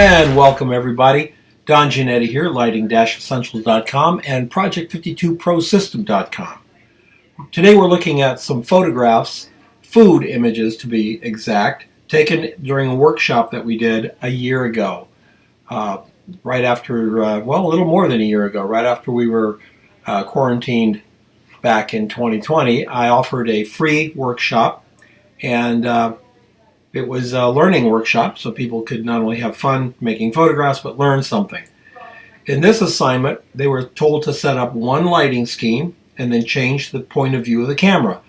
And welcome everybody. Don Giannetti here, lighting-essentials.com and project52prosystem.com. Today we're looking at some photographs, food images to be exact, taken during a workshop that we did a year ago. Right after, a little more than a year ago, right after we were quarantined back in 2020, I offered a free workshop, and it was a learning workshop, so people could not only have fun making photographs, but learn something. In this assignment, they were told to set up one lighting scheme and then change the point of view of the camera.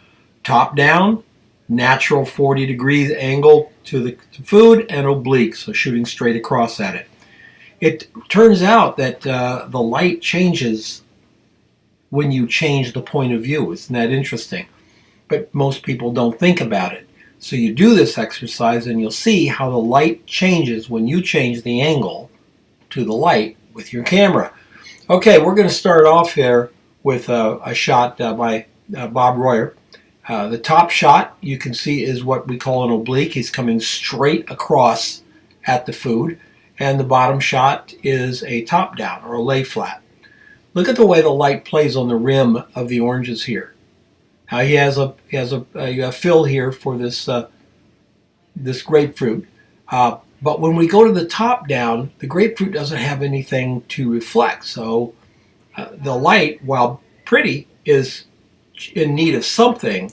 Top down, natural 40 degrees angle to the food, and oblique, so shooting straight across at it. It turns out that the light changes when you change the point of view. Isn't that interesting? But most people don't think about it. So you do this exercise and you'll see how the light changes when you change the angle to the light with your camera. Okay, we're going to start off here with a shot by Bob Royer. The top shot you can see is what we call an oblique. He's coming straight across at the food. And the bottom shot is a top down or a lay flat. Look at the way the light plays on the rim of the oranges here. Now he has a fill here for this this grapefruit, but when we go to the top down, the grapefruit doesn't have anything to reflect. So the light, while pretty, is in need of something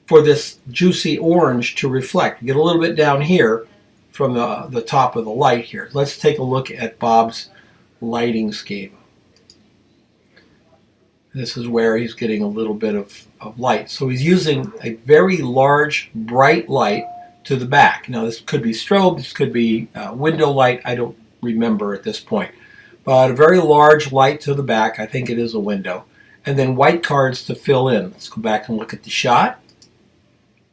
for this juicy orange to reflect. Get a little bit down here from the top of the light here. Let's take a look at Bob's lighting scheme. This is where he's getting a little bit of light. So he's using a very large, bright light to the back. Now this could be strobe, this could be window light, I don't remember at this point. But a very large light to the back, I think it is a window. And then white cards to fill in. Let's go back and look at the shot.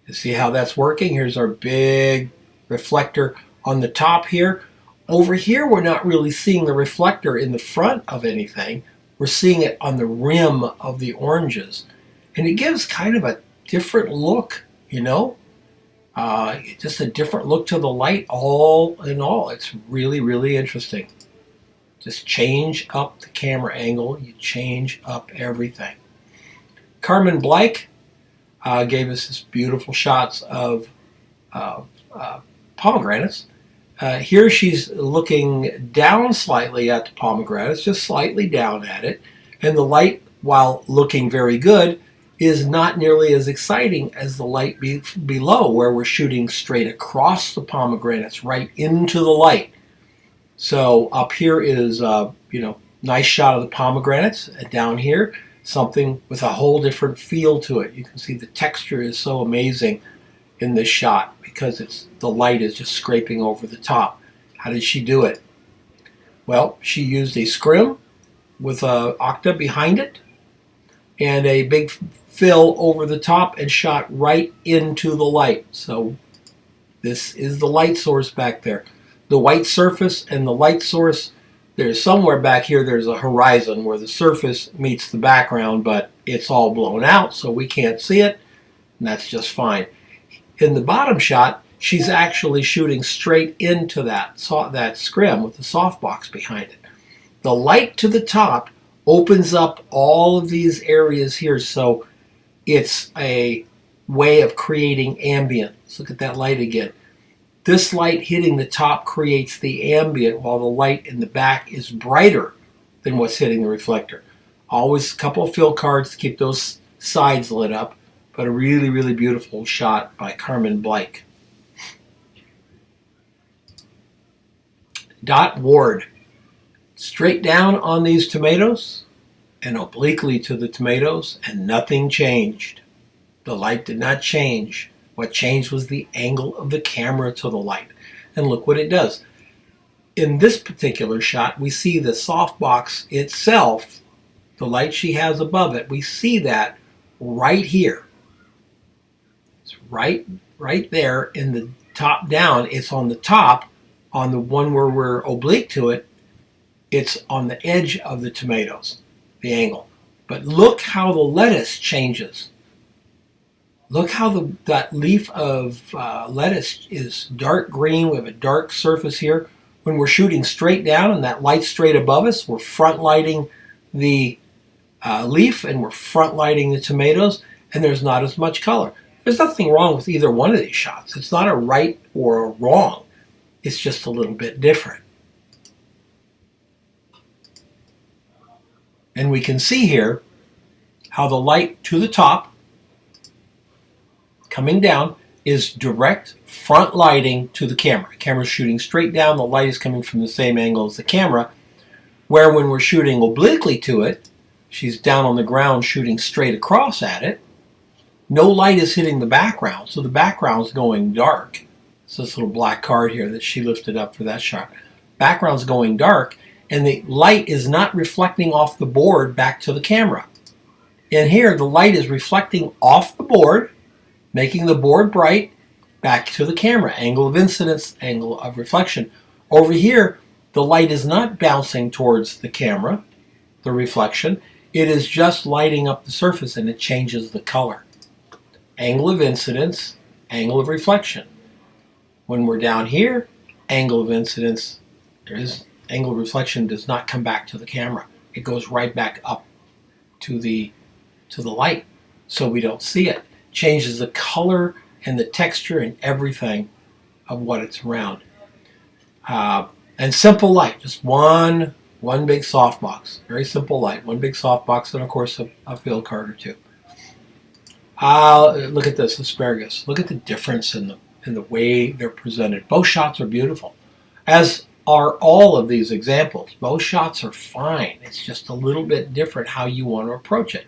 You see how that's working? Here's our big reflector on the top here. Over here we're not really seeing the reflector in the front of anything. We're seeing it on the rim of the oranges. And it gives kind of a different look, you know? Just a different look to the light all in all. It's really, really interesting. Just change up the camera angle. You change up everything. Carmen Blake gave us this beautiful shots of pomegranates. Here she's looking down slightly at the pomegranates, just slightly down at it. And the light, while looking very good, is not nearly as exciting as the light below, where we're shooting straight across the pomegranates, right into the light. So up here is, nice shot of the pomegranates. And down here, something with a whole different feel to it. You can see the texture is so amazing in this shot because the light is just scraping over the top. How did she do it? Well, she used a scrim with an octa behind it and a big fill over the top and shot right into the light. So this is the light source back there. The white surface and the light source, there's somewhere back here, there's a horizon where the surface meets the background, but it's all blown out, so we can't see it, and that's just fine. In the bottom shot, she's actually shooting straight into that scrim with the softbox behind it. The light to the top opens up all of these areas here, so it's a way of creating ambience. Look at that light again. This light hitting the top creates the ambient, while the light in the back is brighter than what's hitting the reflector. Always a couple of fill cards to keep those sides lit up, but a really, really beautiful shot by Carmen Blake. Dot Ward. Straight down on these tomatoes and obliquely to the tomatoes, and nothing changed. The light did not change. What changed was the angle of the camera to the light. And look what it does. In this particular shot, we see the softbox itself, the light she has above it, we see that right here. It's right there in the top down. It's on the top, on the one where we're oblique to it. It's on the edge of the tomatoes, the angle. But look how the lettuce changes. Look how that leaf of lettuce is dark green. We have a dark surface here. When we're shooting straight down and that light's straight above us, we're front lighting the leaf and we're front lighting the tomatoes, and there's not as much color. There's nothing wrong with either one of these shots. It's not a right or a wrong. It's just a little bit different. And we can see here how the light to the top coming down is direct front lighting to the camera. The camera's shooting straight down, the light is coming from the same angle as the camera, where when we're shooting obliquely to it, she's down on the ground shooting straight across at it, no light is hitting the background, so the background's going dark. It's this little black card here that she lifted up for that shot. Background's going dark, and the light is not reflecting off the board back to the camera. And here, the light is reflecting off the board, making the board bright, back to the camera. Angle of incidence, angle of reflection. Over here, the light is not bouncing towards the camera, the reflection. It is just lighting up the surface, and it changes the color. Angle of incidence, angle of reflection. When we're down here, angle of incidence, angle of reflection does not come back to the camera. It goes right back up to the light, so we don't see it. Changes the color and the texture and everything of what it's around. And simple light, just one big softbox. Very simple light, one big softbox, and of course a field card or two. Look at this asparagus. Look at the difference in the way they're presented. Both shots are beautiful, as are all of these examples. Both shots are fine. It's just a little bit different how you want to approach it.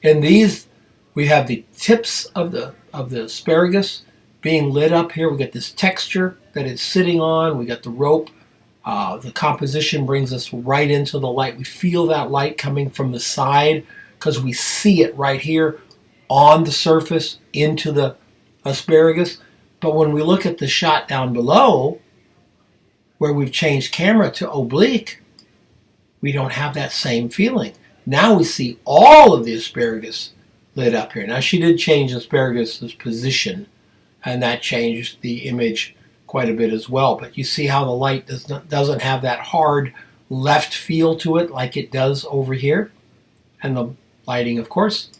In these, we have the tips of the asparagus being lit up here. We got this texture that it's sitting on. We got the rope. The composition brings us right into the light. We feel that light coming from the side because we see it right here on the surface into the asparagus. But when we look at the shot down below, where we've changed camera to oblique, we don't have that same feeling. Now we see all of the asparagus lit up here. Now she did change asparagus's position, and that changed the image quite a bit as well. But you see how the light doesn't have that hard left feel to it like it does over here. And the lighting, of course,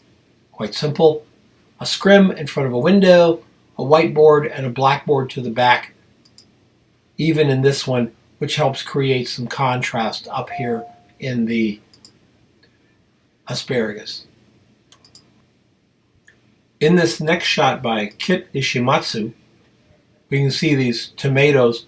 quite simple. A scrim in front of a window, a whiteboard, and a blackboard to the back, even in this one, which helps create some contrast up here in the asparagus. In this next shot by Kit Ishimatsu, we can see these tomatoes.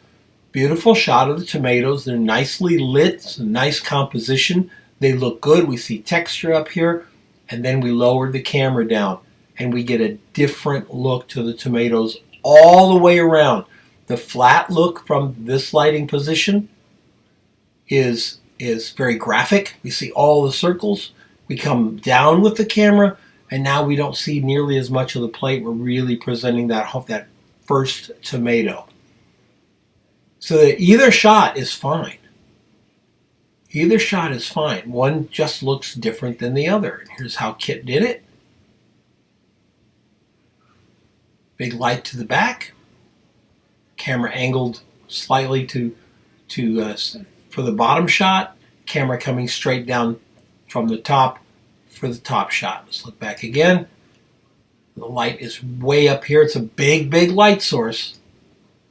Beautiful shot of the tomatoes. They're nicely lit. It's a nice composition. They look good. We see texture up here. And then we lowered the camera down, and we get a different look to the tomatoes all the way around. The flat look from this lighting position is very graphic. We see all the circles. We come down with the camera, and now we don't see nearly as much of the plate. We're really presenting that first tomato. So that either shot is fine. Either shot is fine. One just looks different than the other. And here's how Kit did it. Big light to the back. Camera angled slightly for the bottom shot. Camera coming straight down from the top for the top shot. Let's look back again. The light is way up here. It's a big light source.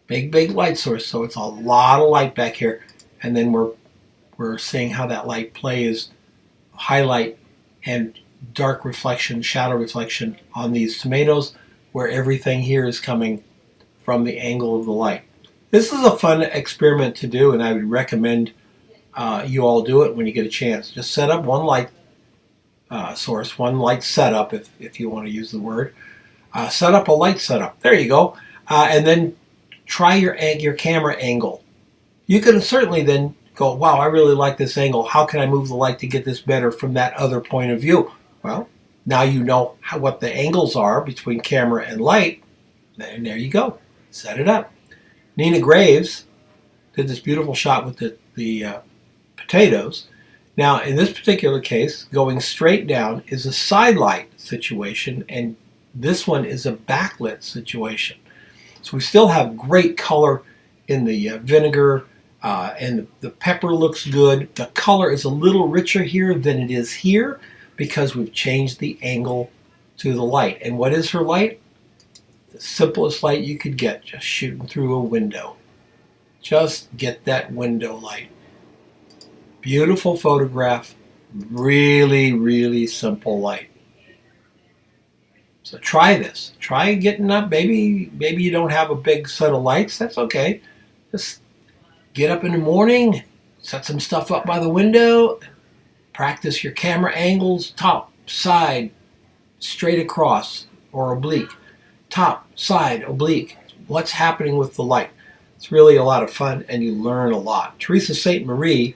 Big light source. So it's a lot of light back here. And then we're seeing how that light plays highlight and dark reflection, shadow reflection on these tomatoes, where everything here is coming from the angle of the light. This is a fun experiment to do, and I would recommend you all do it when you get a chance. Just set up one light source, one light setup, if you want to use the word. Set up a light setup. There you go. And then try your camera angle. You can certainly then go, wow, I really like this angle. How can I move the light to get this better from that other point of view? Well, now you know what the angles are between camera and light. And there you go. Set it up. Nina Graves did this beautiful shot with the potatoes. Now, in this particular case, going straight down is a side light situation, and this one is a backlit situation. So we still have great color in the vinegar, And the pepper looks good. The color is a little richer here than it is here because we've changed the angle to the light. And what is her light? The simplest light you could get, just shooting through a window. Just get that window light. Beautiful photograph. Really, really simple light. So try this. Try getting up. Maybe you don't have a big set of lights. That's okay. Just get up in the morning, set some stuff up by the window, practice your camera angles, top, side, straight across, or oblique. Top, side, oblique. What's happening with the light? It's really a lot of fun, and you learn a lot. Teresa St. Marie,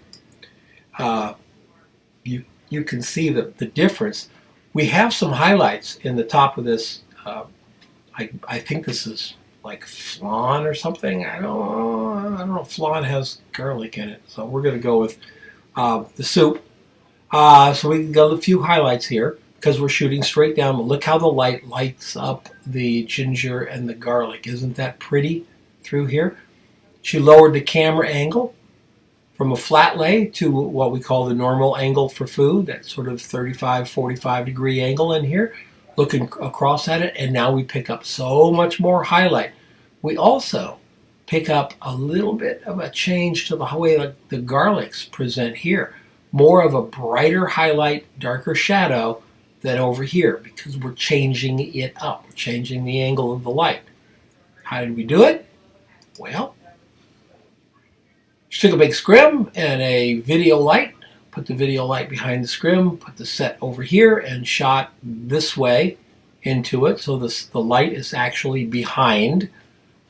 you can see the difference. We have some highlights in the top of this. I think this is like flan or something. I don't know if flan has garlic in it, so we're going to go with the soup. So we can go a few highlights here because we're shooting straight down. Look how the light lights up the ginger and the garlic. Isn't that pretty through here? She lowered the camera angle from a flat lay to what we call the normal angle for food, that sort of 35, 45 degree angle in here, looking across at it, and now we pick up so much more highlight. We also pick up a little bit of a change to the way the garlics present here. More of a brighter highlight, darker shadow than over here because we're changing it up. We're changing the angle of the light. How did we do it? Well, she took a big scrim and a video light, put the video light behind the scrim, put the set over here, and shot this way into it. So the light is actually behind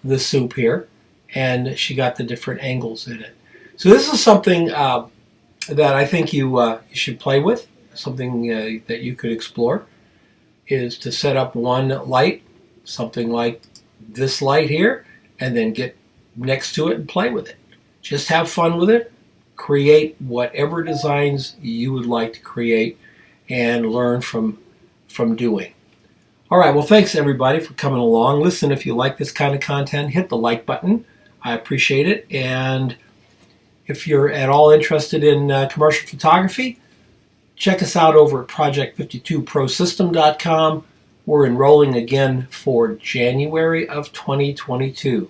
the soup here, and she got the different angles in it. So this is something that I think you should play with, something that you could explore, is to set up one light, something like this light here, and then get next to it and play with it. Just have fun with it. Create whatever designs you would like to create and learn from doing. All right, well, thanks everybody for coming along. Listen, if you like this kind of content, hit the like button. I appreciate it. And if you're at all interested in commercial photography, check us out over at project52prosystem.com. We're enrolling again for January of 2022.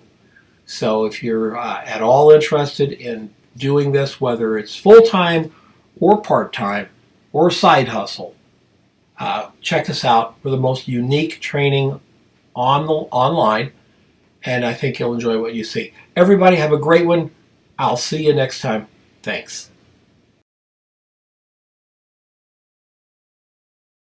So if you're at all interested in doing this, whether it's full-time or part-time or side hustle, check us out. We're the most unique training online, and I think you'll enjoy what you see. Everybody have a great one. I'll see you next time. Thanks.